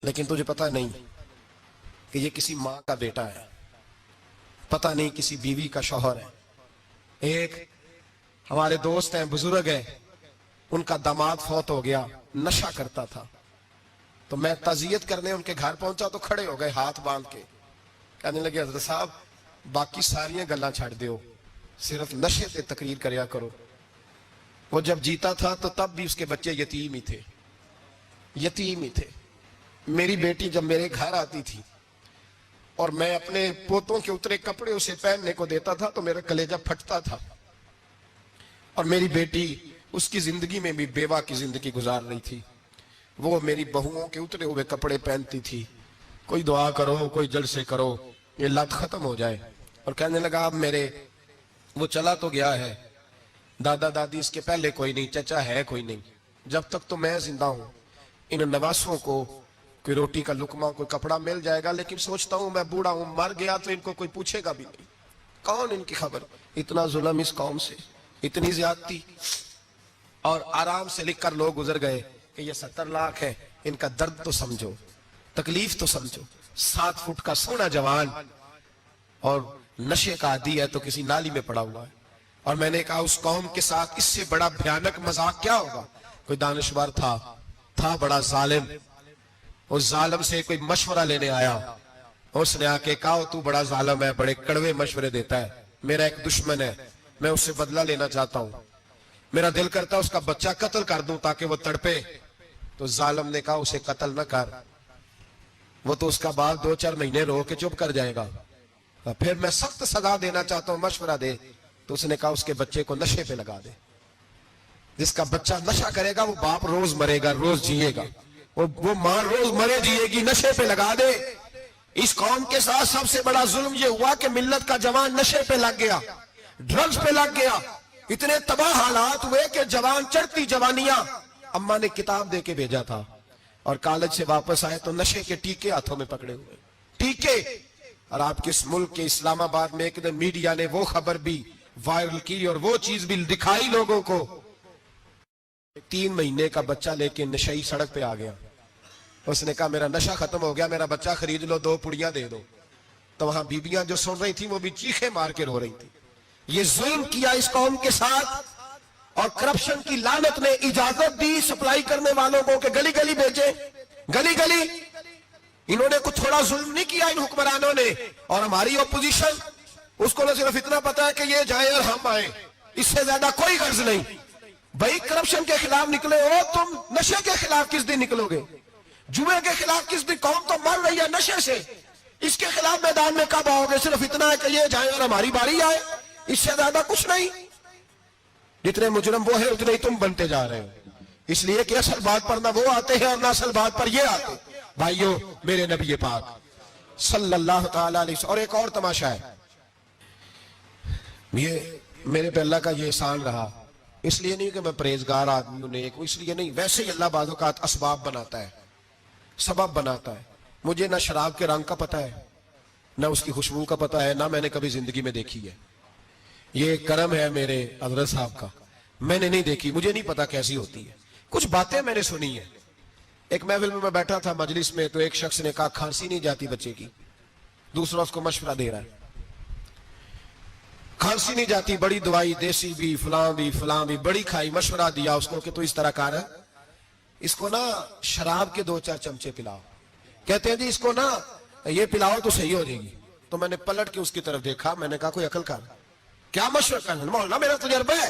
لیکن تجھے پتہ نہیں کہ یہ کسی ماں کا بیٹا ہے، پتہ نہیں کسی بیوی کا شوہر ہے۔ ایک ہمارے دوست ہیں، بزرگ ہیں، ان کا داماد فوت ہو گیا، نشہ کرتا تھا۔ تو میں تعزیت کرنے ان کے گھر پہنچا تو کھڑے ہو گئے ہاتھ باندھ کے، کہنے لگے حضرت صاحب باقی ساریاں گلاں چھڑ دیو، صرف نشے پہ تقریر کریا کرو۔ وہ جب جیتا تھا تو تب بھی اس کے بچے یتیم ہی تھے، یتیم ہی تھے۔ میری بیٹی جب میرے گھر آتی تھی اور میں اپنے پوتوں کے اترے کپڑے اسے پہننے کو دیتا تھا تو میرا کلیجہ پھٹتا تھا۔ اور میری بیٹی اس کی زندگی میں بھی بیوہ کی زندگی گزار رہی تھی، وہ میری بہوؤں کے اترے ہوئے کپڑے پہنتی تھی۔ کوئی دعا کرو، کوئی جلسے کرو، یہ لت ختم ہو جائے۔ اور کہنے لگا اب میرے وہ چلا تو گیا ہے، دادا دادی اس کے پہلے کوئی نہیں، چچا ہے کوئی نہیں، جب تک تو میں زندہ ہوں ان نواسوں کو کوئی روٹی کا لقمہ، کوئی کپڑا مل جائے گا، لیکن سوچتا ہوں میں بوڑھا ہوں، مر گیا تو ان کو کوئی پوچھے گا بھی نہیں، کون ان کی خبر۔ اتنا ظلم اس قوم سے، اتنی زیادتی، اور آرام سے لکھ کر لوگ گزر گئے کہ یہ 70 لاکھ ہے، ان کا درد تو سمجھو، تکلیف تو سمجھو۔ 7 فٹ کا سونا جوان اور نشے کا عادی ہے تو کسی نالی میں پڑا ہوا ہے۔ اور میں نے کہا اس قوم کے ساتھ اس سے بڑا بھیانک مذاق کیا ہوگا۔ کوئی دانشور تھا بڑا ظالم، اس ظالم سے کوئی مشورہ لینے آیا، اس نے آ کے کہا تو بڑا ظالم ہے، بڑے کڑوے مشورے دیتا ہے، میرا ایک دشمن ہے، میں اس سے بدلہ لینا چاہتا ہوں، میرا دل کرتا ہے اس کا بچہ قتل کر دوں تاکہ وہ تڑپے۔ تو ظالم نے کہا اسے قتل نہ کر، وہ تو اس کا بعد 2-4 مہینے رو کے چپ کر جائے گا، پھر میں سخت سزا دینا چاہتا ہوں، مشورہ دے۔ تو اس نے کہا اس کے بچے کو نشے پہ لگا دے، جس کا بچہ نشہ کرے گا وہ باپ روز مرے گا، روز جیے گا، وہ ماں روز مرے جیے گی، نشے پہ لگا دے۔ اس قوم کے ساتھ سب سے بڑا ظلم یہ ہوا کہ ملت کا جوان نشے پہ لگ گیا، ڈرگز پہ لگ گیا، اتنے تباہ حالات ہوئے کہ جوان چڑھتی جوانیاں، اماں نے کتاب دے کے بھیجا تھا اور کالج سے واپس آئے تو نشے کے ٹیکے ہاتھوں میں پکڑے ہوئے، ٹیکے۔ اور آپ کے اس ملک کے اسلام آباد میں ایک دن میڈیا نے وہ خبر بھی وائرل کی اور وہ چیز بھی دکھائی لوگوں کو، 3 مہینے کا بچہ لے کے نشئی سڑک پہ آ گیا، اس نے کہا میرا نشہ ختم ہو گیا، میرا بچہ خرید لو، 2 پڑیاں دے دو۔ تو وہاں بیبیاں جو سن رہی تھیں وہ بھی چیخیں مار کے رو رہی تھیں۔ یہ ظلم کیا اس قوم کے ساتھ، اور کرپشن کی لعنت نے اجازت دی سپلائی کرنے والوں کو کہ گلی گلی بھیجے، گلی گلی۔ انہوں نے کچھ تھوڑا ظلم نہیں کیا ان حکمرانوں نے، اور ہماری اپوزیشن اس کو نہ صرف اتنا پتا ہے کہ یہ جائیں اور ہم آئیں، اس سے زیادہ کوئی غرض نہیں۔ بھائی کرپشن کے خلاف نکلے ہو تم، نشے کے خلاف کس دن نکلو گے؟ جوئے کے خلاف کس دن؟ قوم تو مر رہی ہے نشے سے، اس کے خلاف میدان میں کب آؤ گے؟ صرف اتنا ہے کہ یہ جائیں اور ہماری باری آئے، اس سے زیادہ کچھ نہیں۔ جتنے مجرم وہ ہیں اتنے ہی تم بنتے جا رہے ہو، اس لیے کہ اصل بات پر نہ وہ آتے ہیں اور نہ اصل بات پر یہ آتے۔ بھائیو، میرے نبی پاک صلی اللہ تعالیٰ علیہ وسلم، اور ایک اور تماشا ہے، یہ میرے پہ اللہ کا یہ احسان رہا، اس لیے نہیں کہ میں پرہیزگار آدمی ہوں نیک، اس لیے نہیں، ویسے ہی اللہ بعض اوقات اسباب بناتا ہے، سبب بناتا ہے۔ مجھے نہ شراب کے رنگ کا پتہ ہے، نہ اس کی خوشبو کا پتہ ہے، نہ میں نے کبھی زندگی میں دیکھی ہے، یہ کرم ہے میرے حضرت صاحب کا، میں نے نہیں دیکھی، مجھے نہیں پتا کیسی ہوتی ہے، کچھ باتیں میں نے سنی ہیں۔ ایک محفل میں بیٹھا تھا مجلس میں، تو ایک شخص نے کہا کھانسی نہیں جاتی بچے کی، دوسرا اس کو مشورہ دے رہا ہے، کھانسی نہیں جاتی، بڑی دوائی دیسی بھی فلاں بھی بڑی کھائی، مشورہ دیا اس کو کہ تو اس طرح کر، اس کو نا شراب کے 2-4 چمچے پلاؤ، کہتے ہیں جی اس کو نا یہ پلاؤ تو صحیح ہو جائے گی۔ تو میں نے پلٹ کے اس کی طرف دیکھا، میں نے کہا کوئی عقل کر، کیا مشورہ کرنا؟ مولانا میرا تجربہ ہے۔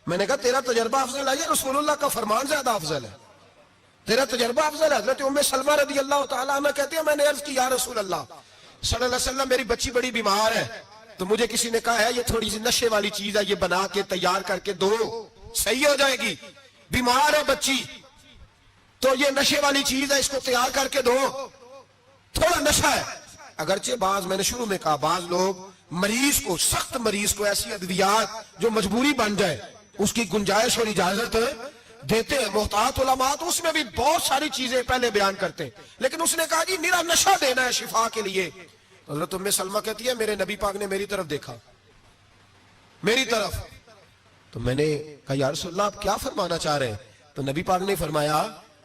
میں نے کہا تیرا تجربہ افضل ہے یا رسول اللہ کا فرمان زیادہ افضل ہے؟ تیرا تجربہ افضل ہے۔ حضرت ام سلمہ رضی اللہ تعالیٰ عنہ کہتے ہیں میں نے عرض کی یا رسول اللہ صلی اللہ علیہ وسلم میری بچی بڑی بیمار ہے، تو مجھے کسی نے کہا ہے یہ تھوڑی سی نشے والی چیز ہے، یہ بنا کے تیار کر کے دو، صحیح ہو جائے گی، بیمار ہے بچی تو یہ نشے والی چیز ہے، اس کو تیار کر کے دو، تھوڑا نشہ ہے۔ اگرچہ بعض، میں نے شروع میں کہا، بعض لوگ مریض کو، سخت مریض کو ایسی ادویات جو مجبوری بن جائے اس کی گنجائش اور اجازت دیتے ہیں، محتاط علماء تو اس میں بھی بہت ساری چیزیں پہلے بیان کرتے ہیں، لیکن اس نے کہا جی میرا نشہ دینا ہے شفا کے لیے۔ حضرت ام سلمہ کہتی ہے میرے نبی پاک نے میری طرف دیکھا، میری طرف، تو میں نے کہا یا رسول اللہ آپ کیا فرمانا چاہ رہے ہیں؟ تو نبی پاک نے فرمایا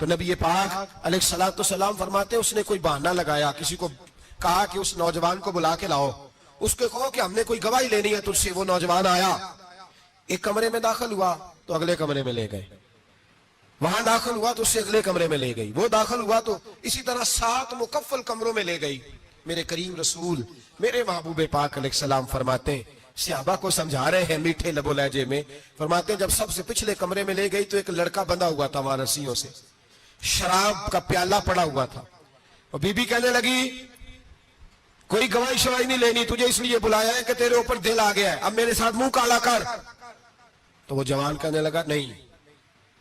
تو نبی پاک علیہ السلام فرماتے ہیں اس نے کوئی بہانہ لگایا, کسی کو کہا کہ اس نوجوان کو بلا کے لاؤ, اس کو کہو کہ ہم نے کوئی گواہی لینی ہے تجھ سے. وہ نوجوان آیا, ایک کمرے میں داخل ہوا تو اگلے کمرے میں لے گئے, وہاں داخل ہوا تو اس سے اگلے کمرے میں لے گئی, وہ داخل ہوا تو اسی طرح 7 مکفل کمروں میں لے گئی. میرے کریم رسول میرے محبوب پاک علیہ السلام فرماتے ہیں, صحابہ کو سمجھا رہے ہیں میٹھے لب و لہجے میں, فرماتے ہیں جب سب سے پچھلے کمرے میں لے گئی تو ایک لڑکا بندھا ہوا تھا وہاں رسیوں سے, شراب کا پیالہ پڑا ہوا تھا, اور بی بی کہنے لگی کوئی گواہی شواہی نہیں لینی, تجھے اس لیے بلایا ہے کہ تیرے اوپر دل آ گیا ہے, اب میرے ساتھ منہ کالا کر. تو وہ جوان کہنے لگا نہیں,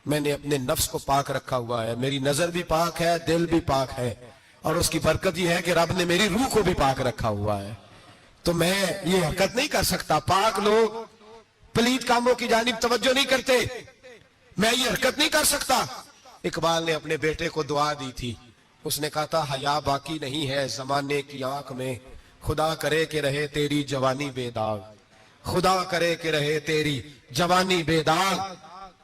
میں نے اپنے نفس کو پاک رکھا ہوا ہے, میری نظر بھی پاک ہے, دل بھی پاک ہے, اور اس کی برکت یہ ہے کہ رب نے میری روح کو بھی پاک رکھا ہوا ہے, تو میں یہ حرکت نہیں کر سکتا. پاک لوگ پلید کاموں کی جانب توجہ نہیں کرتے, میں یہ حرکت نہیں کر سکتا. اقبال نے اپنے بیٹے کو دعا دی تھی, اس نے کہا تھا حیا باقی نہیں ہے زمانے کی آنکھ میں, خدا کرے کہ رہے تیری جوانی بے داغ, خدا کرے کہ رہے تیری جوانی بے داغ.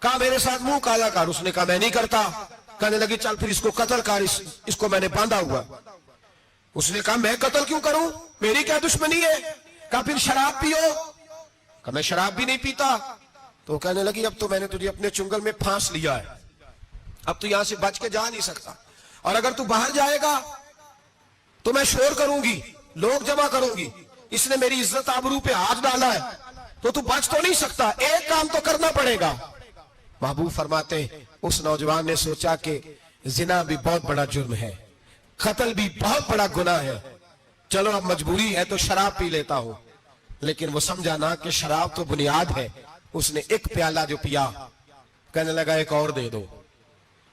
کہا میرے ساتھ منہ کالا کر, اس نے کہا میں نہیں کرتا. کہنے لگی چل پھر اس کو قتل کر, اس کو میں نے باندھا ہوا. اس نے کہا میں قتل کیوں کروں, میری کیا دشمنی ہے. کہا پھر شراب پیو. کہا میں شراب بھی نہیں پیتا. تو کہنے لگی اب تو میں نے تجھے اپنے چنگل میں پھانس لیا ہے, اب تو یہاں سے بچ کے جا نہیں سکتا, اور اگر تو باہر جائے گا تو میں شور کروں گی, لوگ جمع کروں گی, اس نے میری عزت آبرو پہ ہاتھ ڈالا ہے, تو بچ تو نہیں سکتا, ایک کام تو کرنا پڑے گا. محبوب فرماتے ہیں اس نوجوان نے سوچا کہ زنا بھی بہت بڑا جرم ہے, قتل بھی بہت بڑا گناہ ہے, چلو اب مجبوری ہے تو شراب پی لیتا ہوں. لیکن وہ سمجھا نہ کہ شراب تو بنیاد ہے. اس نے ایک پیالہ جو پیا, کہنے لگا ایک اور دے دو.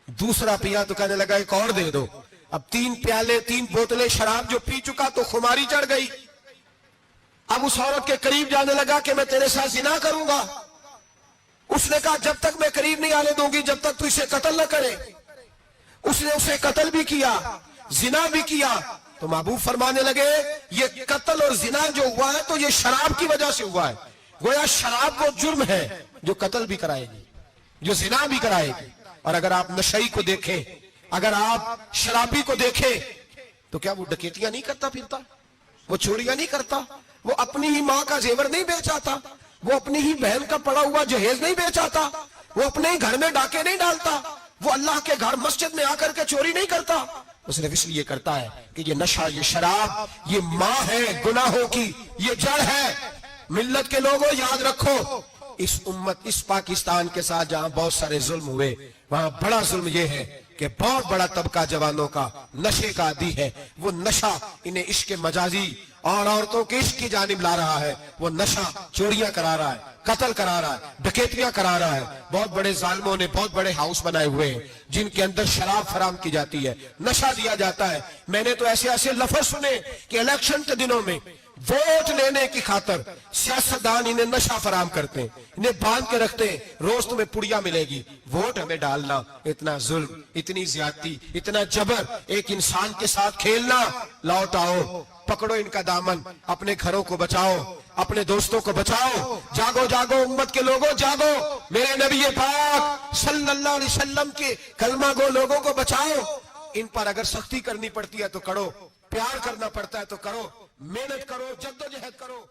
دوسرا پیا تو کہنے لگا ایک اور دے دو. اب 3 پیالے 3 بوتلیں شراب جو پی چکا تو خماری چڑھ گئی. اب اس عورت کے قریب جانے لگا کہ میں تیرے ساتھ زنا کروں گا. اس نے کہا جب تک میں قریب نہیں آنے دوں گی جب تک تو اسے قتل نہ کرے. اس نے اسے قتل بھی کیا, زنا بھی کیا. تو محبوب فرمانے لگے یہ قتل اور زنا جو ہوا ہے تو یہ شراب کی وجہ سے ہوا ہے. گویا شراب وہ جرم ہے جو قتل بھی کرائے گی, جو زنا بھی کرائے گی. اور اگر آپ نشئی کو دیکھیں, اگر آپ شرابی کو دیکھیں تو کیا وہ ڈکیتیاں نہیں کرتا پھرتا, وہ چوریاں نہیں کرتا, وہ اپنی ہی ماں کا زیور نہیں بیچ آتا, وہ اپنی ہی بہن کا پڑا ہوا جہیز نہیں بیچ آتا, وہ اپنے ہی گھر میں ڈاکے نہیں ڈالتا, وہ اللہ کے گھر مسجد میں آ کر کے چوری نہیں کرتا. وہ صرف اس لیے کرتا ہے کہ یہ نشہ, یہ شراب, یہ ماں ہے گناہوں کی, یہ جڑ ہے. ملت کے لوگوں یاد رکھو, اس امت اس پاکستان کے ساتھ جہاں بہت سارے ظلم ہوئے, وہاں بڑا ظلم یہ ہے کہ بہت بڑا طبقہ جوانوں کا نشے کا عادی ہے. وہ نشہ انہیں عشق مجازی اور عورتوں کے عشق کی جانب لا رہا ہے. وہ نشہ چوریاں کرا رہا ہے, قتل کرا رہا ہے, ڈکیتیاں کرا رہا ہے. بہت بڑے ظالموں نے بہت بڑے ہاؤس بنائے ہوئے ہیں جن کے اندر شراب فراہم کی جاتی ہے, نشہ دیا جاتا ہے. میں نے تو ایسے لفظ سنے کہ الیکشن کے دنوں میں ووٹ لینے کی خاطر سیاستدان انہیں نشہ فراہم کرتے ہیں, انہیں باندھ کے رکھتے ہیں, روز تمہیں پڑیا ملے گی, ووٹ ہمیں ڈالنا. اتنا ظلم, اتنی زیادتی, اتنا جبر, ایک انسان کے ساتھ کھیلنا. لوٹ آؤ, پکڑو ان کا دامن, اپنے گھروں کو بچاؤ, اپنے دوستوں کو بچاؤ. جاگو جاگو امت کے لوگوں جاگو, میرے نبی پاک صلی اللہ علیہ وسلم کے کلمہ گو لوگوں کو بچاؤ. ان پر اگر سختی کرنی پڑتی ہے تو کرو, پیار کرنا پڑتا ہے تو کرو, محنت کرو, جدوجہد کرو.